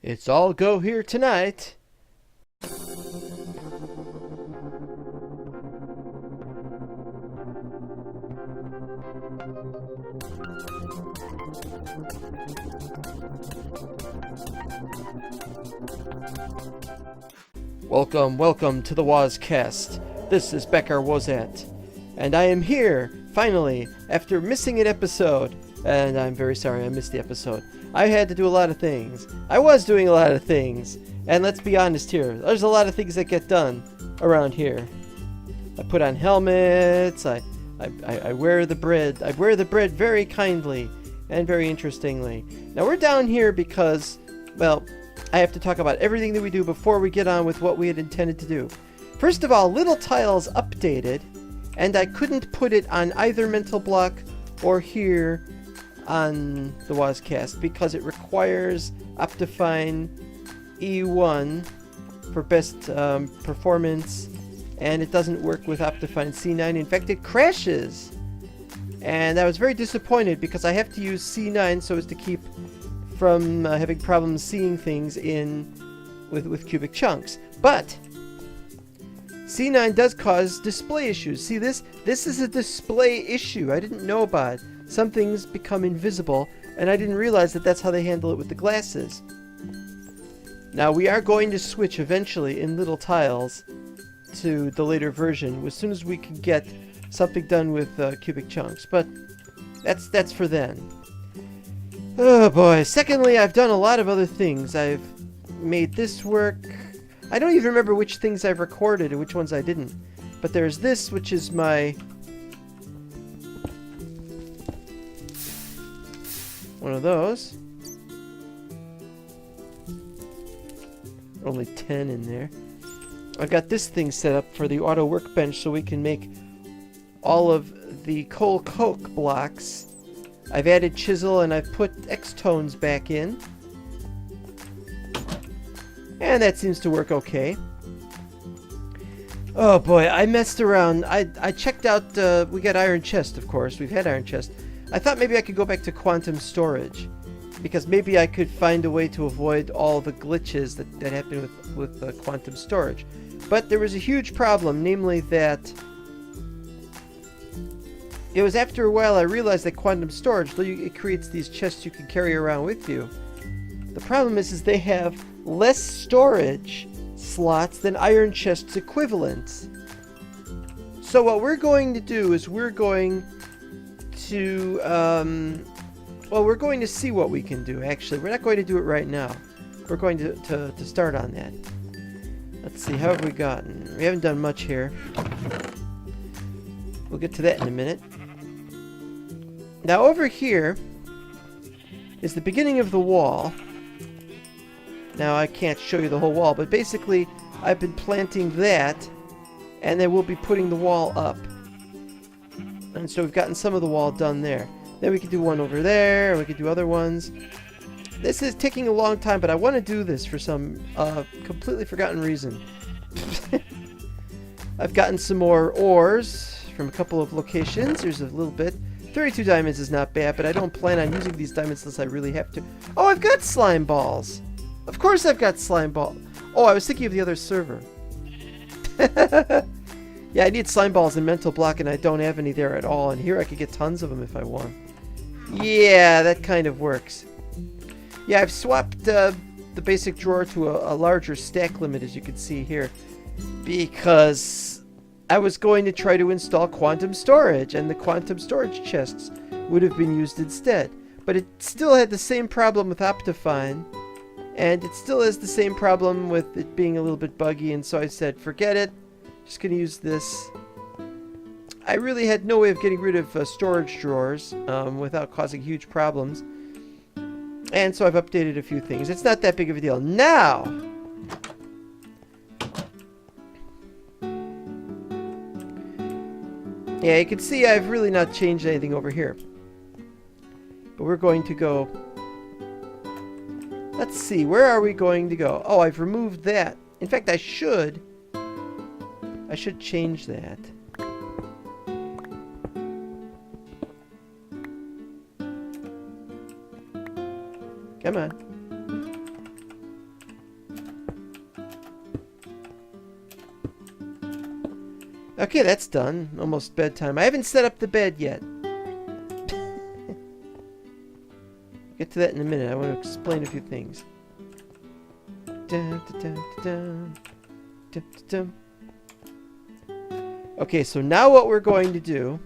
It's all go here tonight. Welcome to the Wozcast. This is Becker Wozat, and I am here, finally, after missing an episode. And I'm very sorry I missed the episode. I had to do a lot of things. I was doing a lot of things. And let's be honest here, there's a lot of things that get done around here. I put on helmets, I wear the bread. I wear the bread very kindly and very interestingly. Now we're down here because, well, I have to talk about everything that we do before we get on with what we had intended to do. First of all, Little Tiles updated, and I couldn't put it on either mental block or here on the Wozcast because it requires Optifine E1 for best performance, and it doesn't work with Optifine C9. In fact, it crashes, and I was very disappointed because I have to use C9 so as to keep from having problems seeing things with cubic chunks. But C9 does cause display issues. See this? This is a display issue. I didn't know about it. Some things become invisible, and I didn't realize that that's how they handle it with the glasses. Now we are going to switch eventually in Little Tiles to the later version as soon as we can get something done with cubic chunks. But that's for then. Oh boy. Secondly, I've done a lot of other things. I've made this work. I don't even remember which things I've recorded and which ones I didn't. But there's this, which is my one of those. Only 10 in there. I've got this thing set up for the auto workbench so we can make all of the coal coke blocks. I've added chisel and I've put X-tones back in. And that seems to work okay. Oh boy, I messed around. I checked out, we got iron chest, of course. We've had iron chest. I thought maybe I could go back to quantum storage, because maybe I could find a way to avoid all the glitches that happen with quantum storage. But there was a huge problem, namely that it was after a while I realized that quantum storage, though it creates these chests you can carry around with you, the problem is they have less storage slots than iron chests equivalents. So what we're going to do is we're going to we're going to see what we can do. Actually, we're not going to do it right now. We're going to start on that. Let's see, how have we gotten? We haven't done much here. We'll get to that in a minute. Now over here is the beginning of the wall. Now I can't show you the whole wall, but basically I've been planting that, and then we'll be putting the wall up. And so we've gotten some of the wall done there. Then we can do one over there, and we can do other ones. This is taking a long time, but I want to do this for some completely forgotten reason. I've gotten some more ores from a couple of locations. There's a little bit. 32 diamonds is not bad, but I don't plan on using these diamonds unless I really have to. Oh, I've got slime balls! Of course I've got slime balls. Oh, I was thinking of the other server. Yeah, I need slime balls in mental block, and I don't have any there at all. And here I could get tons of them if I want. Yeah, that kind of works. Yeah, I've swapped the basic drawer to a larger stack limit, as you can see here, because I was going to try to install quantum storage, and the quantum storage chests would have been used instead. But it still had the same problem with Optifine, and it still has the same problem with it being a little bit buggy, and so I said, forget it. Just gonna use this. I really had no way of getting rid of storage drawers without causing huge problems, and so I've updated a few things. It's not that big of a deal. Now, yeah, you can see I've really not changed anything over here, but we're going to go. Let's see, where are we going to go? Oh, I've removed that. In fact, I should change that. Come on. Okay, that's done. Almost bedtime. I haven't set up the bed yet. Get to that in a minute. I want to explain a few things. Okay, so now what we're going to do...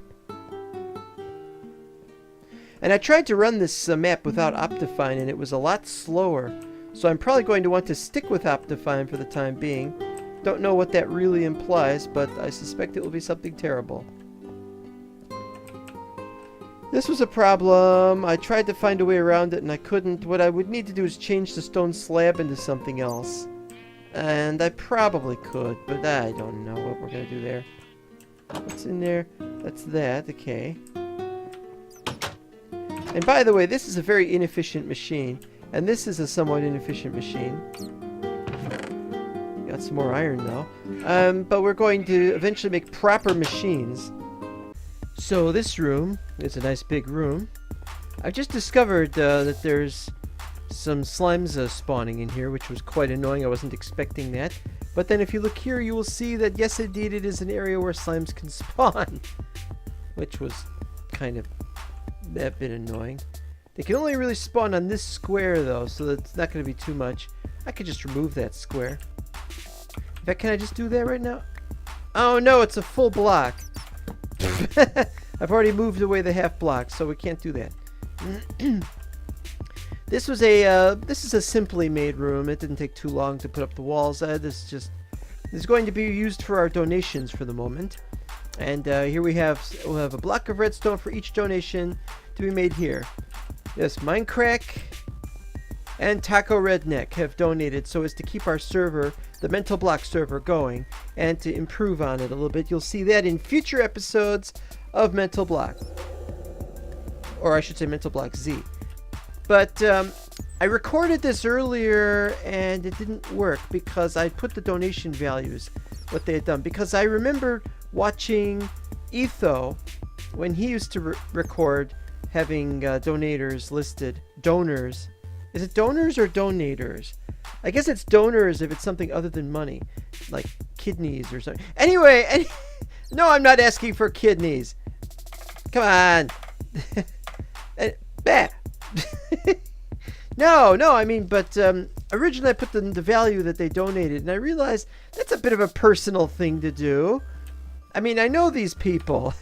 And I tried to run this map without Optifine, and it was a lot slower. So I'm probably going to want to stick with Optifine for the time being. Don't know what that really implies, but I suspect it will be something terrible. This was a problem. I tried to find a way around it, and I couldn't. What I would need to do is change the stone slab into something else. And I probably could, but I don't know what we're going to do there. What's in there? That's that. Okay. And by the way, this is a very inefficient machine. And this is a somewhat inefficient machine. Got some more iron, though. But we're going to eventually make proper machines. So this room is a nice big room. I've just discovered that there's some slimes spawning in here, which was quite annoying. I wasn't expecting that. But then if you look here, you will see that, yes, indeed, it is an area where slimes can spawn. Which was kind of a bit annoying. They can only really spawn on this square, though, so that's not going to be too much. I could just remove that square. In fact, can I just do that right now? Oh, no, it's a full block. I've already moved away the half block, so we can't do that. This is a simply made room. It didn't take too long to put up the walls. This is going to be used for our donations for the moment. And here we'll have a block of redstone for each donation to be made here. Yes, Minecrack and Taco Redneck have donated so as to keep our server, the Mental Block server, going and to improve on it a little bit. You'll see that in future episodes of Mental Block. Or I should say Mental Block Z. But I recorded this earlier and it didn't work because I put the donation values, what they had done. Because I remember watching Etho when he used to record, having donators listed. Donors. Is it donors or donators? I guess it's donors if it's something other than money. Like kidneys or something. Anyway, no, I'm not asking for kidneys. Come on. No, I mean, but originally I put the value that they donated, and I realized that's a bit of a personal thing to do. I mean, I know these people.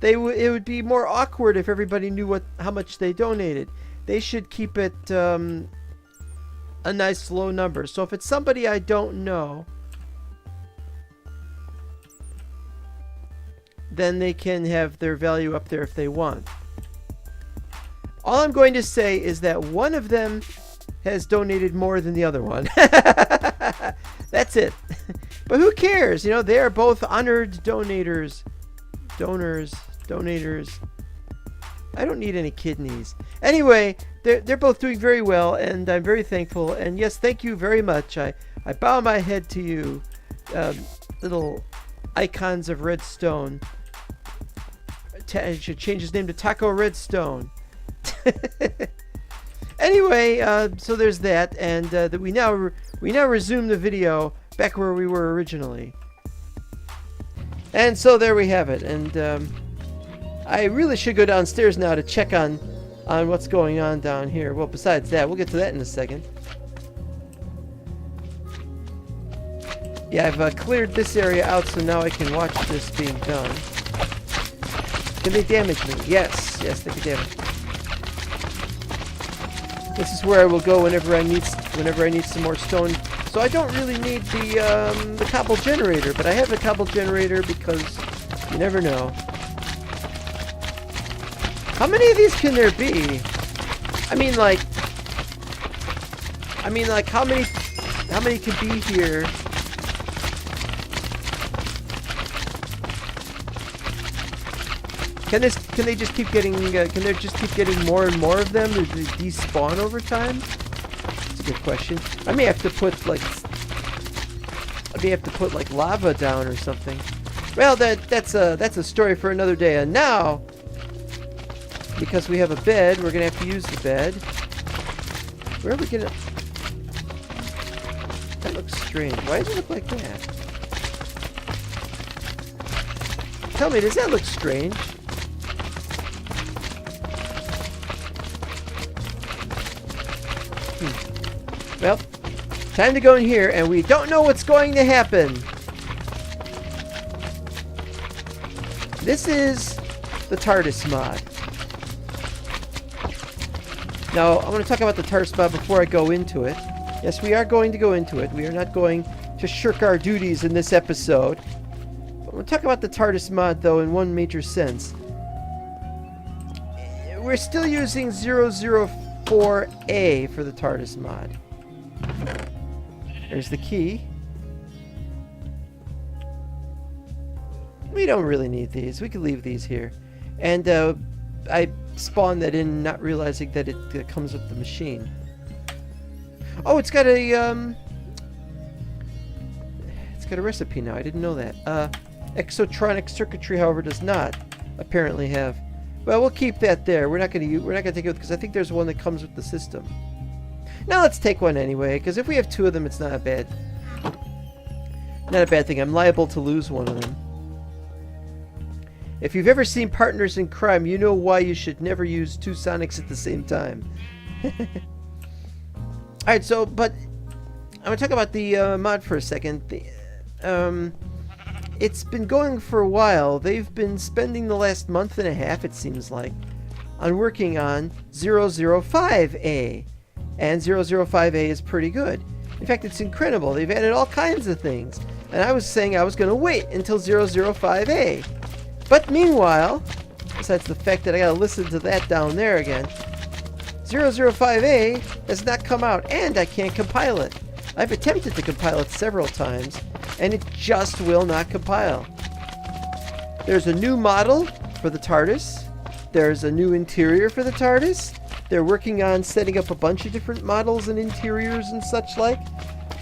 It would be more awkward if everybody knew how much they donated. They should keep it a nice low number. So if it's somebody I don't know, then they can have their value up there if they want. All I'm going to say is that one of them has donated more than the other one. That's it. But who cares? You know, they are both honored donators. Donators. I don't need any kidneys. Anyway, they're both doing very well, and I'm very thankful. And yes, thank you very much. I bow my head to you, little icons of redstone. I should change his name to Taco Redstone. Anyway, so there's that, and that we now resume the video back where we were originally. And so there we have it. And I really should go downstairs now to check on what's going on down here. Well, besides that, we'll get to that in a second. Yeah, I've cleared this area out, so now I can watch this being done. Can they damage me? Yes, they can damage me. This is where I will go whenever I need some more stone. So I don't really need the cobble generator, but I have the cobble generator because you never know. How many of these can there be? I mean like how many could be here? Can they just keep getting? Can there just keep getting more and more of them? Do they despawn over time? That's a good question. I may have to put like lava down or something. Well, that's a story for another day. And now, because we have a bed, we're gonna have to use the bed. Where are we gonna? That looks strange. Why does it look like that? Tell me, does that look strange? Well, time to go in here, and we don't know what's going to happen. This is the TARDIS mod. Now, I want to talk about the TARDIS mod before I go into it. Yes, we are going to go into it. We are not going to shirk our duties in this episode. But we'll talk about the TARDIS mod, though, in one major sense. We're still using 004A for the TARDIS mod. There's the key. We don't really need these. We could leave these here. And I spawned that in not realizing that it comes with the machine. Oh, it's got a recipe now. I didn't know that. Exotronic circuitry, however, does not apparently have. Well, we'll keep that there. We're not going to take it because I think there's one that comes with the system. Now let's take one anyway, because if we have two of them, it's not a bad thing. I'm liable to lose one of them. If you've ever seen Partners in Crime, you know why you should never use two Sonics at the same time. Alright, so, but I'm going to talk about the mod for a second. It's been going for a while. They've been spending the last month and a half, it seems like, on working on 005A. And 005A is pretty good. In fact, it's incredible. They've added all kinds of things. And I was saying I was going to wait until 005A. But meanwhile, besides the fact that I gotta listen to that down there again, 005A has not come out, and I can't compile it. I've attempted to compile it several times, and it just will not compile. There's a new model for the TARDIS. There's a new interior for the TARDIS. They're working on setting up a bunch of different models and interiors and such like.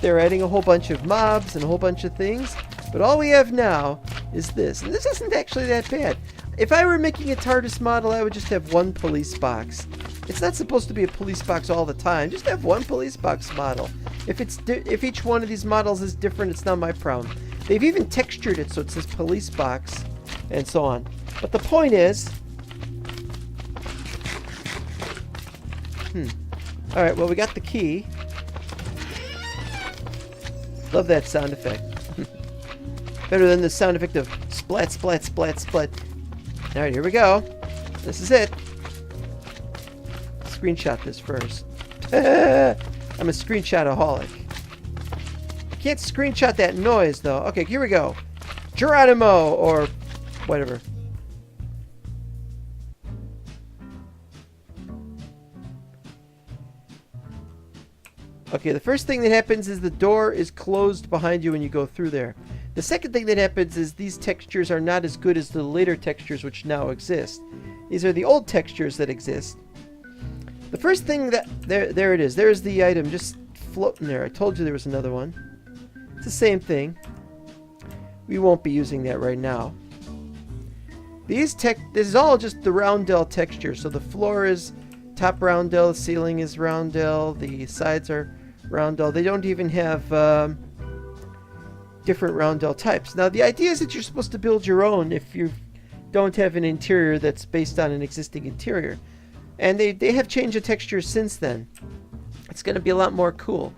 They're adding a whole bunch of mobs and a whole bunch of things. But all we have now is this. And this isn't actually that bad. If I were making a TARDIS model, I would just have one police box. It's not supposed to be a police box all the time. Just have one police box model. If each one of these models is different, it's not my problem. They've even textured it so it says police box and so on. But the point is... Alright, well, we got the key. Love that sound effect. Better than the sound effect of splat, splat, splat, splat. Alright, here we go. This is it. Screenshot this first. I'm a screenshot-aholic. I can't screenshot that noise, though. Okay, here we go. Geronimo, or whatever. Okay, the first thing that happens is the door is closed behind you when you go through there. The second thing that happens is these textures are not as good as the later textures which now exist. These are the old textures that exist. The first thing that... There it is. There's the item just floating there. I told you there was another one. It's the same thing. We won't be using that right now. This is all just the roundel texture. So the floor is top roundel, the ceiling is roundel, the sides are roundel. They don't even have different roundel types. Now the idea is that you're supposed to build your own if you don't have an interior that's based on an existing interior. And they have changed the texture since then. It's going to be a lot more cool.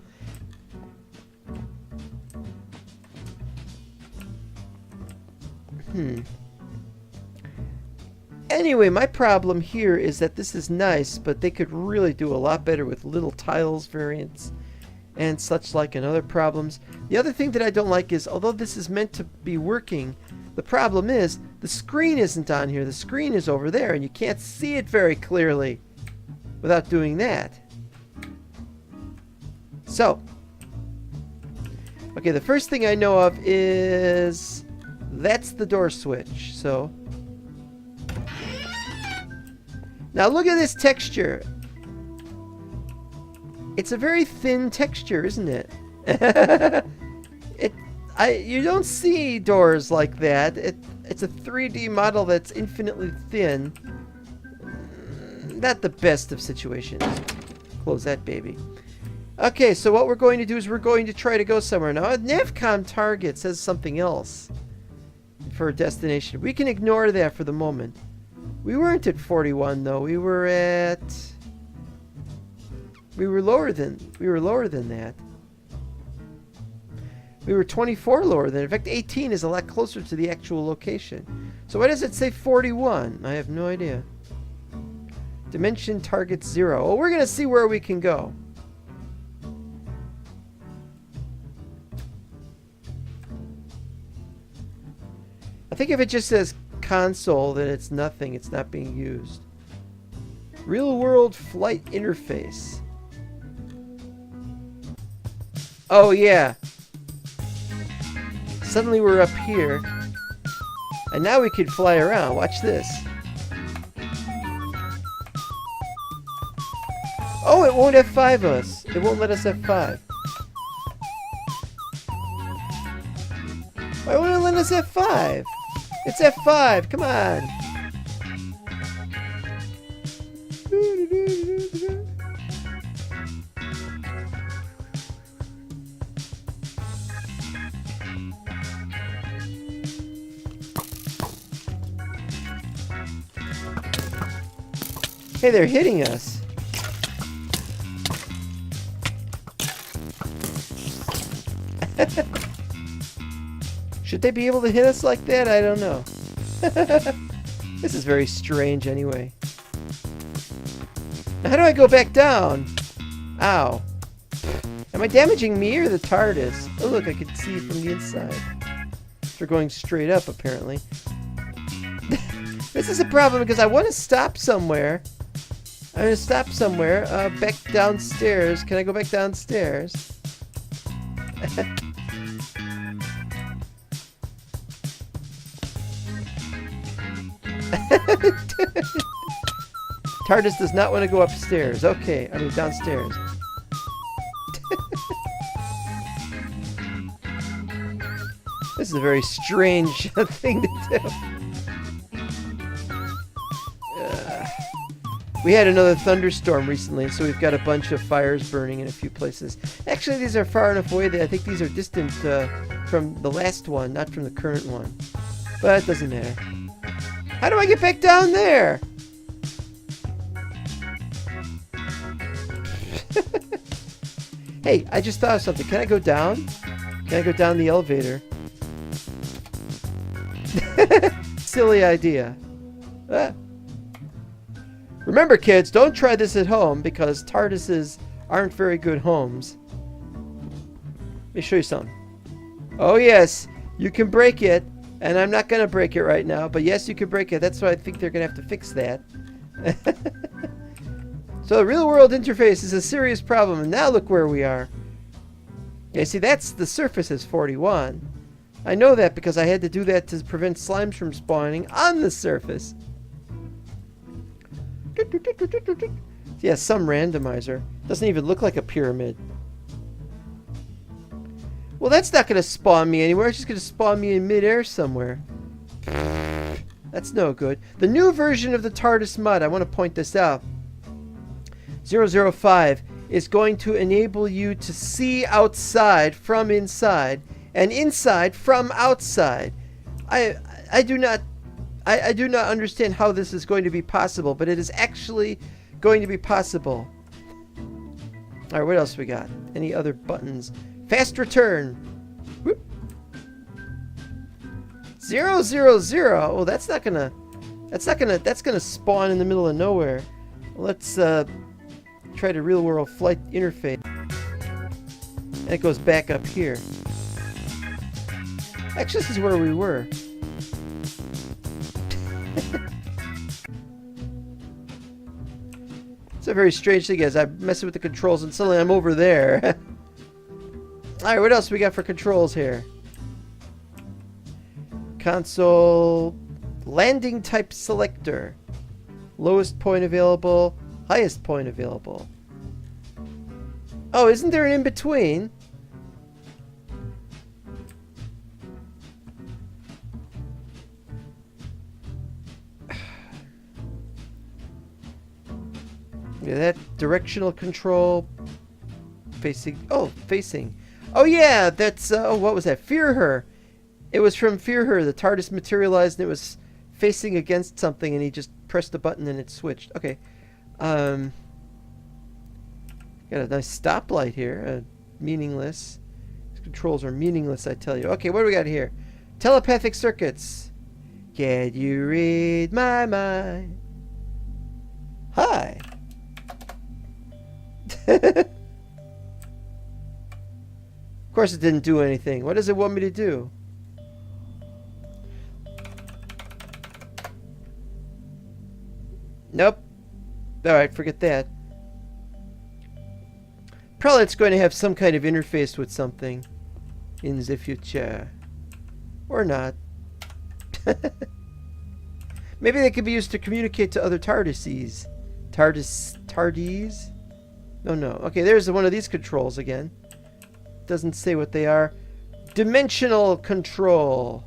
Anyway, my problem here is that this is nice, but they could really do a lot better with little tiles variants and such like, and other problems. The other thing that I don't like is, although this is meant to be working, the problem is the screen isn't on here. The screen is over there, and you can't see it very clearly without doing that. So, okay, the first thing I know of is that's the door switch. So, now look at this texture. It's a very thin texture, isn't it? You don't see doors like that. It's a 3D model that's infinitely thin. Not the best of situations. Close that baby. Okay, so what we're going to do is we're going to try to go somewhere. Now, Navcom target says something else. for a destination. We can ignore that for the moment. We weren't at 41 though. We were lower than that. We were 24 lower than. In fact, 18 is a lot closer to the actual location. So why does it say 41? I have no idea. Dimension target 0. Well, we're going to see where we can go. I think if it just says console, then it's nothing. It's not being used. Real world flight interface. Oh, yeah. Suddenly we're up here. And now we can fly around. Watch this. Oh, it won't F5 us. It won't let us F5. Why won't it let us F5? It's F5. Come on. Hey, they're hitting us. Should they be able to hit us like that? I don't know. This is very strange anyway. Now, how do I go back down? Ow. Am I damaging me or the TARDIS? Oh look, I can see it from the inside. They're going straight up apparently. This is a problem because I want to stop somewhere. I'm going to stop somewhere. Back downstairs. Can I go back downstairs? TARDIS does not want to go upstairs. Okay, I mean downstairs. This is a very strange thing to do. We had another thunderstorm recently, so we've got a bunch of fires burning in a few places. Actually, these are far enough away that I think these are distant from the last one, not from the current one. But it doesn't matter. How do I get back down there? Hey, I just thought of something. Can I go down? Can I go down the elevator? Silly idea. Remember, kids, don't try this at home because TARDISes aren't very good homes. Let me show you something. Oh, yes, you can break it. And I'm not going to break it right now, but yes, you can break it. That's why I think they're going to have to fix that. So the real world interface is a serious problem, and now look where we are. Yeah, see, that's the surface is 41. I know that because I had to do that to prevent slimes from spawning on the surface. Yeah, some randomizer. Doesn't even look like a pyramid. Well, that's not going to spawn me anywhere. It's just going to spawn me in midair somewhere. That's no good. The new version of the TARDIS mod, I want to point this out. 005 is going to enable you to see outside from inside and inside from outside. I do not understand how this is going to be possible, but it is actually going to be possible. All right, what else we got? Any other buttons? Fast return. Whoop. 000. Oh, that's gonna spawn in the middle of nowhere. Let's try the real world flight interface. And it goes back up here. Actually, this is where we were. It's a very strange thing as I'm messing with the controls and suddenly I'm over there. Alright, what else we got for controls here? Console landing type selector. Lowest point available, highest point available. Oh, isn't there an in-between? Yeah, that directional control facing. Oh, facing. Oh yeah, that's oh, what was that? Fear her. It was from Fear Her. The TARDIS materialized and it was facing against something, and he just pressed a button and it switched. Okay. Got a nice stoplight here. Meaningless. These controls are meaningless, I tell you. Okay, what do we got here? Telepathic circuits. Can you read my mind? Hi. Of course it didn't do anything. What does it want me to do? Nope. Alright, forget that. Probably it's going to have some kind of interface with something in the future. Or not. Maybe they could be used to communicate to other TARDISes. TARDIS? No. Okay, there's one of these controls again. Doesn't say what they are. Dimensional control.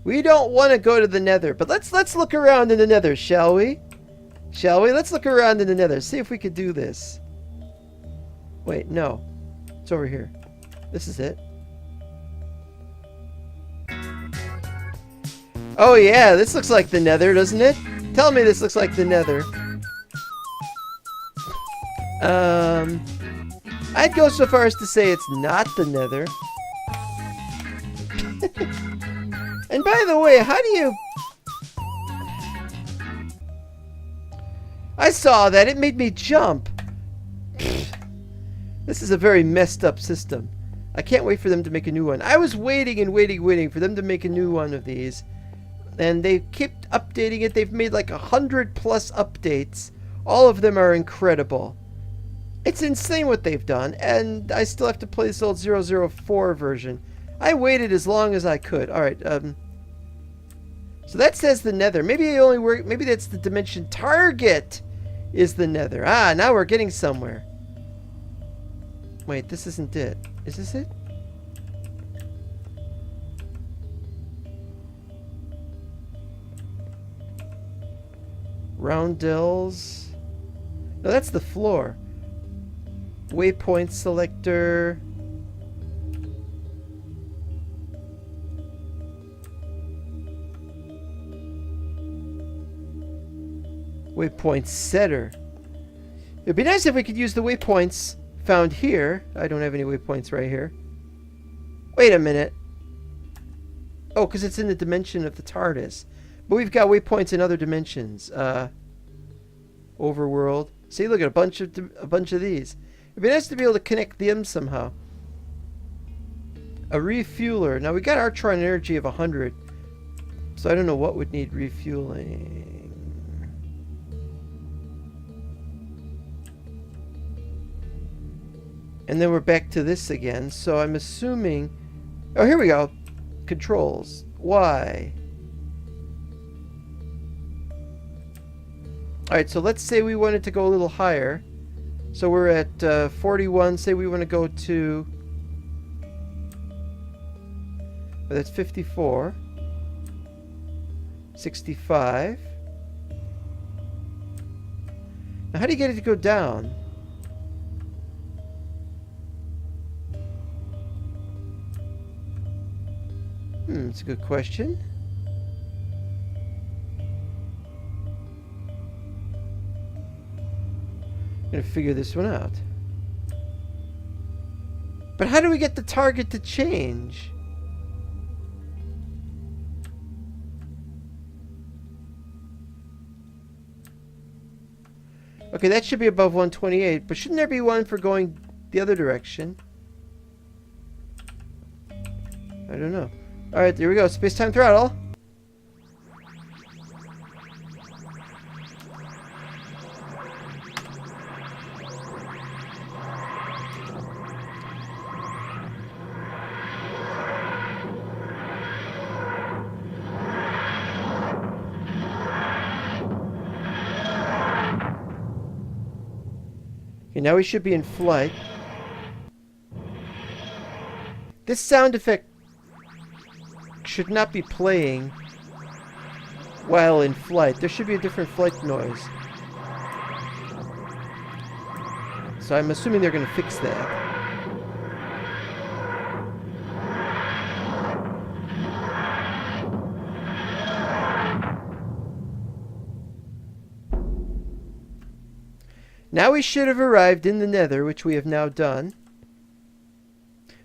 We don't want to go to the Nether, but let's look around in the Nether, shall we? Shall we? Let's look around in the Nether. See if we could do this. Wait, no. It's over here. This is it. Oh yeah, this looks like the Nether, doesn't it? Tell me this looks like the Nether. I'd go so far as to say it's not the Nether. And by the way, how do you... I saw that. It made me jump. This is a very messed up system. I can't wait for them to make a new one. I was waiting and waiting for them to make a new one of these. And they kept updating it. They've made like 100+ updates. All of them are incredible. It's insane what they've done. And I still have to play this old 004 version. I waited as long as I could. Alright, so that says the Nether. Maybe it only work. Maybe that's the dimension target is the Nether. Ah, now we're getting somewhere. Wait, this isn't it. Is this it? Roundels. No, that's the floor. Waypoint selector. Waypoint setter. It'd be nice if we could use the waypoints found here. I don't have any waypoints right here. Wait a minute. Oh, because it's in the dimension of the TARDIS. But we've got waypoints in other dimensions. Overworld. See, look at a bunch of these. It'd be nice to be able to connect them somehow. A refueler. Now we got Artron energy of 100. So I don't know what would need refueling. And then we're back to this again. So I'm assuming... Oh, here we go. Controls. Y. Alright, so let's say we wanted to go a little higher. So we're at 41. Say we want to go to... Oh, that's 54. 65. Now how do you get it to go down? That's a good question. I'm gonna figure this one out. But how do we get the target to change? Okay, that should be above 128, but shouldn't there be one for going the other direction? I don't know. Alright, there we go. Space-time throttle. Okay, now we should be in flight. This sound effect should not be playing while in flight. There should be a different flight noise. So I'm assuming they're going to fix that. Now we should have arrived in the Nether, which we have now done.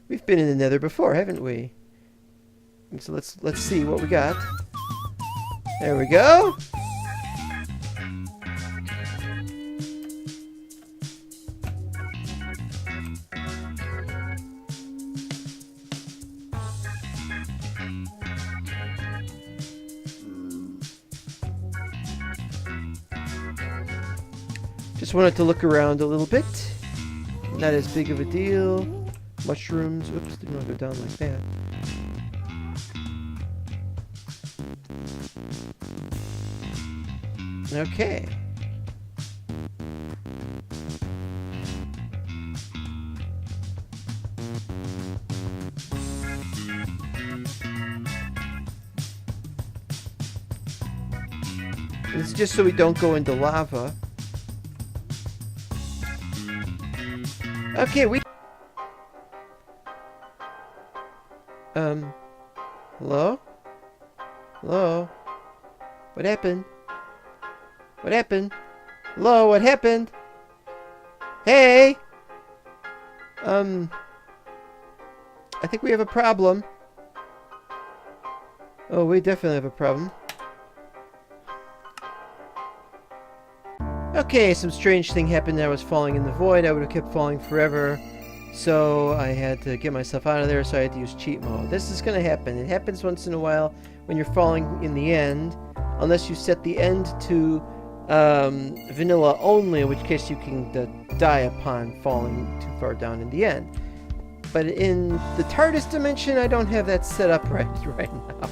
We've been in the Nether before, haven't we? And so let's see what we got. There we go. Just wanted to look around a little bit. Not as big of a deal. Mushrooms. Oops, didn't want to go down like that. Okay. It's just so we don't go into lava. Okay, we... Hello? Hello? What happened? What happened? Hello, what happened? Hey! I think we have a problem. Oh, we definitely have a problem. Okay, some strange thing happened. I was falling in the void. I would have kept falling forever. So I had to get myself out of there, so I had to use cheat mode. This is going to happen. It happens once in a while when you're falling in the end. Unless you set the end to vanilla only, in which case you can die upon falling too far down in the end. But in the TARDIS dimension, I don't have that set up right now.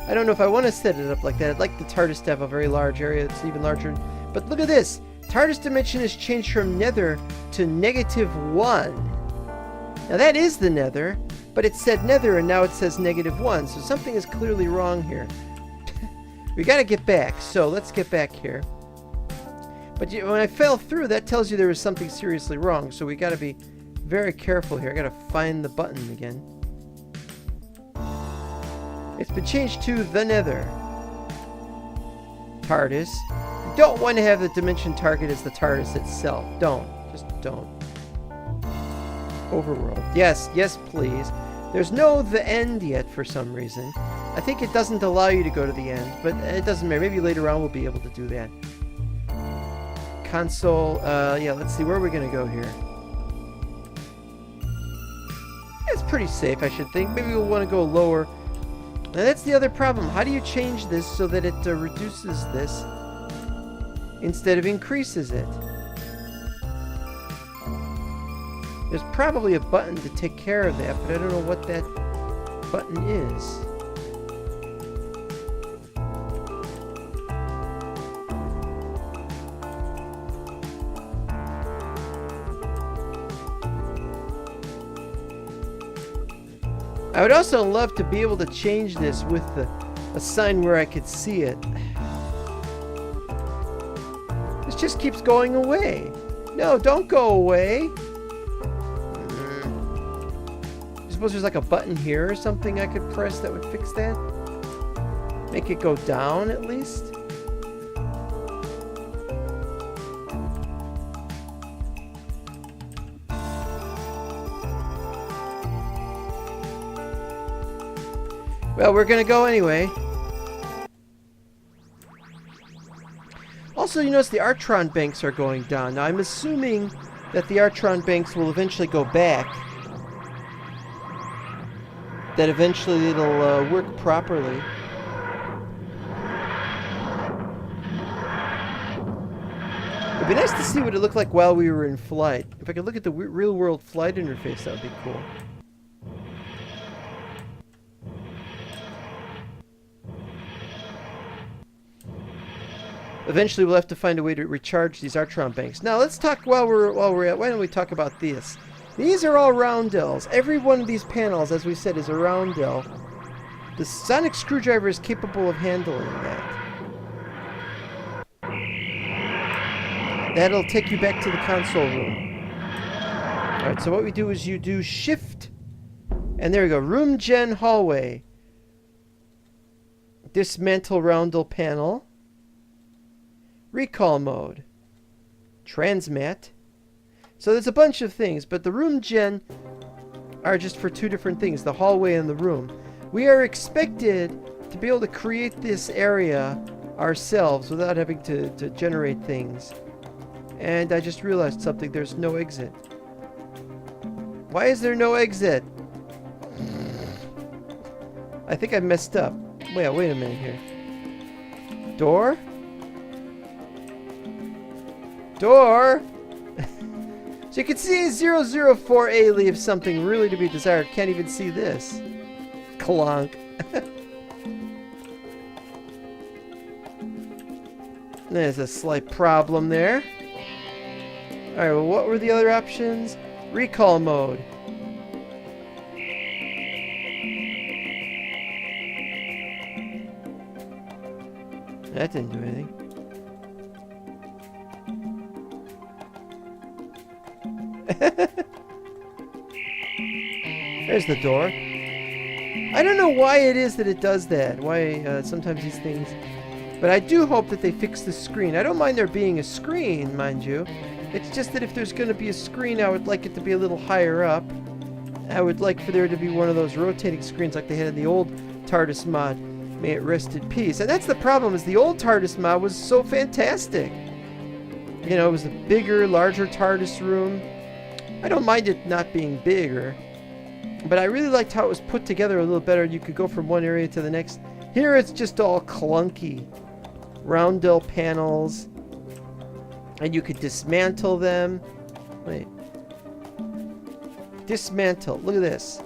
I don't know if I want to set it up like that. I'd like the TARDIS to have a very large area that's even larger. But look at this. TARDIS dimension has changed from Nether to -1. Now that is the Nether, but it said Nether and now it says -1. So something is clearly wrong here. We got to get back. So let's get back here. But when I fell through, that tells you there was something seriously wrong. So we got to be very careful here. I got to find the button again. It's been changed to the Nether. TARDIS. You don't want to have the dimension target as the TARDIS itself. Don't. Just don't. Overworld. Yes, yes, please. There's no the end yet for some reason. I think it doesn't allow you to go to the end, but it doesn't matter. Maybe later on we'll be able to do that. Console. Yeah, let's see. Where are we going to go here? It's pretty safe, I should think. Maybe we'll want to go lower. Now that's the other problem. How do you change this so that it reduces this instead of increases it? There's probably a button to take care of that, but I don't know what that button is. I would also love to be able to change this with a sign where I could see it. This just keeps going away. No, don't go away. I suppose there's like a button here or something I could press that would fix that? Make it go down at least? Well, we're gonna go anyway. Also, you notice the Artron banks are going down. Now, I'm assuming that the Artron banks will eventually go back. That eventually it'll work properly. It'd be nice to see what it looked like while we were in flight. If I could look at the real-world flight interface, that would be cool. Eventually, we'll have to find a way to recharge these Artron banks. Now, let's talk while we're at. Why don't we talk about this? These are all roundels. Every one of these panels, as we said, is a roundel. The sonic screwdriver is capable of handling that. That'll take you back to the console room. Alright, so what we do is you do shift, and there we go. Room gen hallway. Dismantle roundel panel. Recall mode. Transmat. So there's a bunch of things, but the room gen are just for two different things, the hallway and the room. We are expected to be able to create this area ourselves without having to generate things. And I just realized something, there's no exit. Why is there no exit? I think I messed up. Wait a minute here. Door? Door? So you can see 004A leaves something really to be desired. Can't even see this. Clunk. There's a slight problem there. Alright, well, what were the other options? Recall mode. That didn't do anything. There's the door. I don't know why it is that it does that. Why sometimes these things... But I do hope that they fix the screen. I don't mind there being a screen, mind you. It's just that if there's going to be a screen, I would like it to be a little higher up. I would like for there to be one of those rotating screens like they had in the old TARDIS mod. May it rest in peace. And that's the problem, is the old TARDIS mod was so fantastic. You know, it was a bigger, larger TARDIS room. I don't mind it not being bigger. But I really liked how it was put together a little better. You could go from one area to the next. Here it's just all clunky. Roundel panels. And you could dismantle them. Wait. Dismantle. Look at this.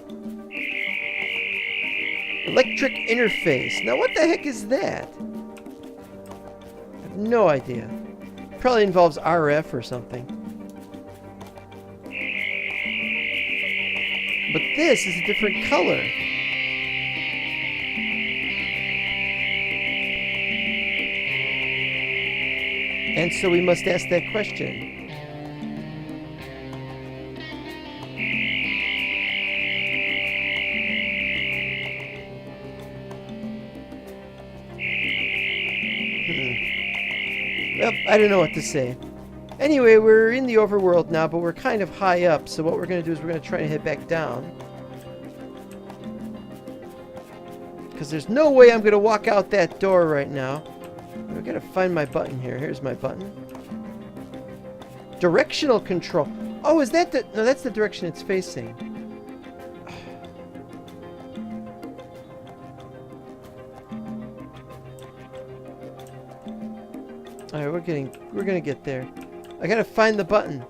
Electric interface. Now what the heck is that? I have no idea. Probably involves RF or something. But this is a different color. And so we must ask that question. Well, I don't know what to say. Anyway, we're in the overworld now, but we're kind of high up, so what we're going to do is we're going to try to head back down. Because there's no way I'm going to walk out that door right now. I've got to find my button here. Here's my button. Directional control. Oh, is that the... No, that's the direction it's facing. Alright, we're gonna get there. I gotta find the button.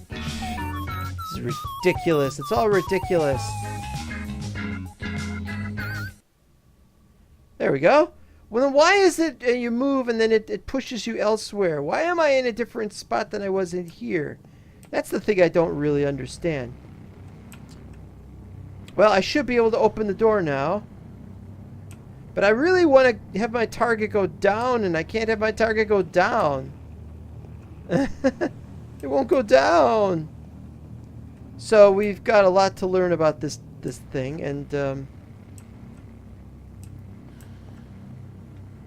This is ridiculous. It's all ridiculous. There we go. Well, then why is it you move and then it pushes you elsewhere? Why am I in a different spot than I was in here? That's the thing I don't really understand. Well, I should be able to open the door now. But I really want to have my target go down, and I can't have my target go down. It won't go down. So we've got a lot to learn about this thing, and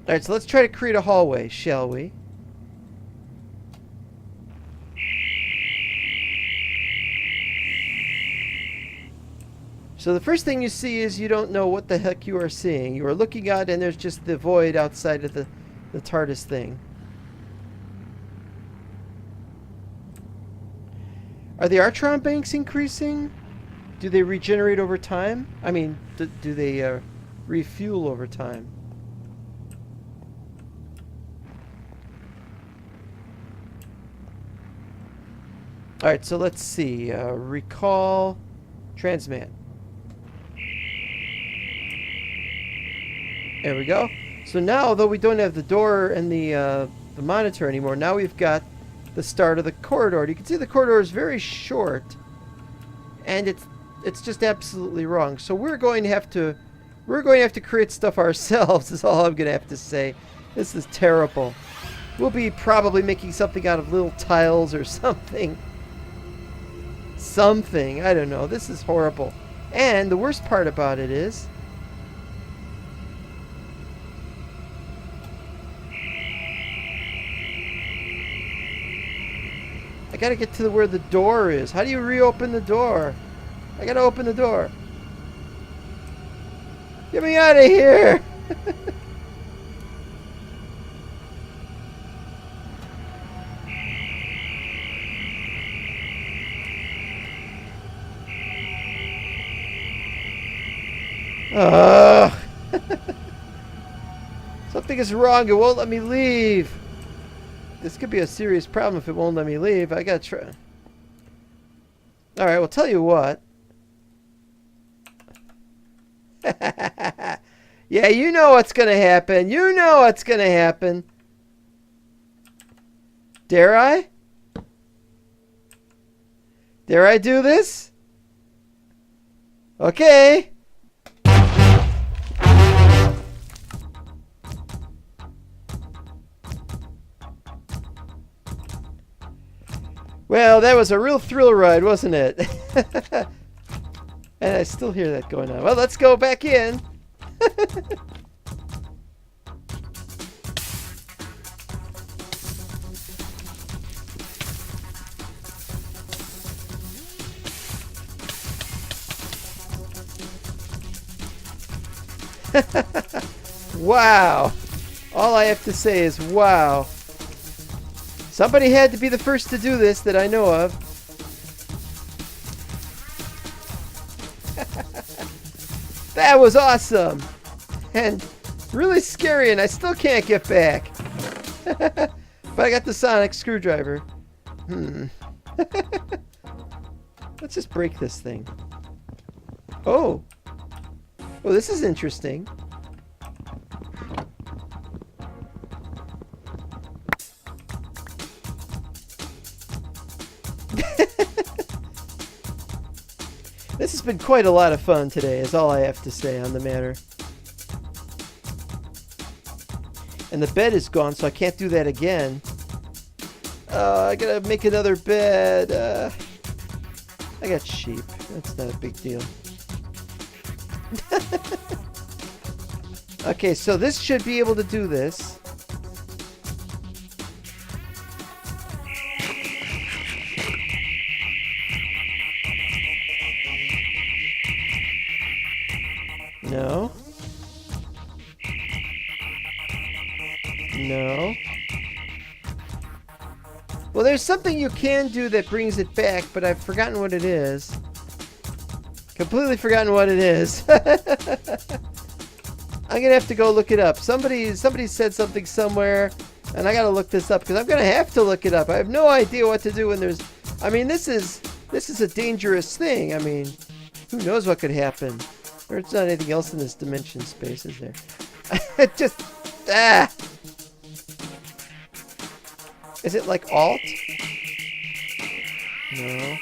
alright, so let's try to create a hallway, shall we? So the first thing you see is you don't know what the heck you are seeing. You are looking out and there's just the void outside of the TARDIS thing. Are the Artron banks increasing? Do they regenerate over time? I mean, do they refuel over time? Alright, so let's see. Recall, transmat. There we go. So now, although we don't have the door and the monitor anymore, now we've got the start of the corridor. You can see the corridor is very short, and it's just absolutely wrong. So we're going to have to create stuff ourselves. Is all I'm going to have to say. This is terrible. We'll be probably making something out of little tiles or something. something. I don't know. This is horrible. And the worst part about it is... I gotta get to where the door is. How do you reopen the door? I gotta open the door. Get me out of here! Something is wrong. It won't let me leave. This could be a serious problem if it won't let me leave. I gotta try. Alright, well, tell you what. Yeah, you know what's gonna happen. You know what's gonna happen. Dare I? Dare I do this? Okay. Well, that was a real thrill ride, wasn't it? And I still hear that going on. Well, let's go back in. Wow. All I have to say is wow. Somebody had to be the first to do this that I know of. That was awesome. And really scary, and I still can't get back. But I got the sonic screwdriver. Let's just break this thing. Oh. Oh, this is interesting. This has been quite a lot of fun today, is all I have to say on the matter. And the bed is gone, so I can't do that again. I gotta make another bed. I got sheep. That's not a big deal. Okay, so this should be able to do this. No. No. Well, there's something you can do that brings it back, but I've forgotten what it is. Completely forgotten what it is. I'm gonna have to go look it up. Somebody said something somewhere, and I gotta look this up because I'm gonna have to look it up. I have no idea what to do when there's. I mean, this is a dangerous thing. I mean, who knows what could happen? There's not anything else in this dimension space, is there? Just Is it like Alt? No.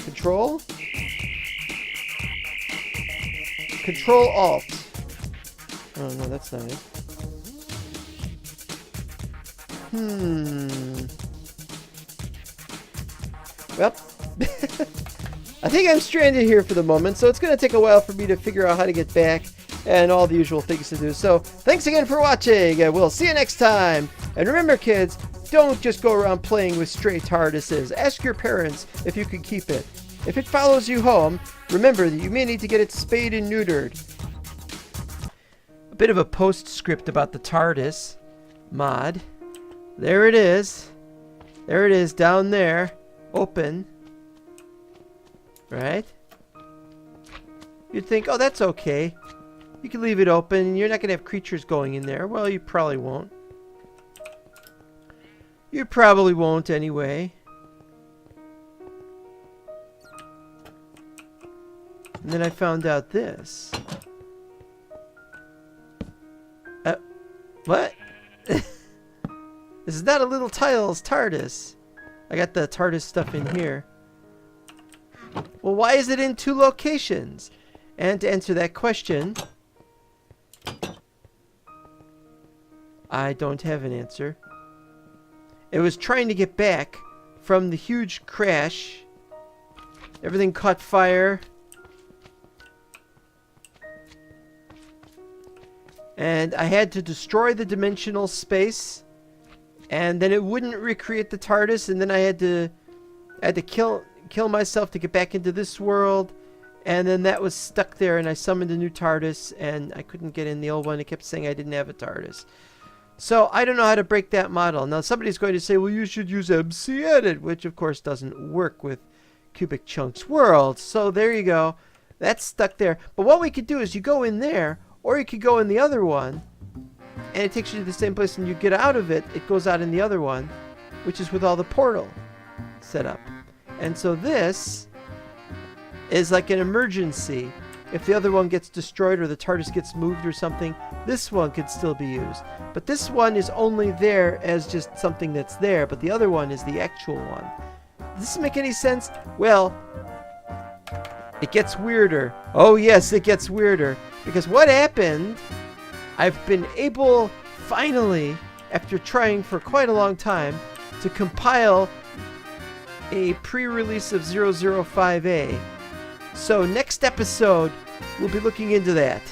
Control? Control Alt. Oh no, that's not it. Well, I think I'm stranded here for the moment, so it's going to take a while for me to figure out how to get back and all the usual things to do. So, thanks again for watching, and we'll see you next time. And remember, kids, don't just go around playing with stray TARDISes. Ask your parents if you can keep it. If it follows you home, remember that you may need to get it spayed and neutered. A bit of a postscript about the TARDIS mod. There it is. There it is down there. Open. Right? You'd think, oh, that's okay. You can leave it open. You're not going to have creatures going in there. Well, you probably won't. You probably won't anyway. And then I found out this. What? This is not a little tiles TARDIS. I got the TARDIS stuff in here. Well, why is it in two locations? And to answer that question, I don't have an answer. It was trying to get back from the huge crash everything caught fire. And I had to destroy the dimensional space, and then it wouldn't recreate the TARDIS, and then I had to kill myself to get back into this world, and then that was stuck there, and I summoned a new TARDIS, and I couldn't get in the old one. It kept saying I didn't have a TARDIS. So I don't know how to break that model. Now somebody's going to say, well, you should use MC Edit, which of course doesn't work with Cubic Chunks World. So there you go. That's stuck there. But what we could do is you go in there, or you could go in the other one, and it takes you to the same place, and you get out of it, it goes out in the other one, which is with all the portal set up. And so this is like an emergency. If the other one gets destroyed or the TARDIS gets moved or something, this one could still be used. But this one is only there as just something that's there, but the other one is the actual one. Does this make any sense? Well, it gets weirder. Oh yes, it gets weirder. Because what happened, I've been able, finally, after trying for quite a long time, to compile a pre-release of 005A. So next episode, we'll be looking into that.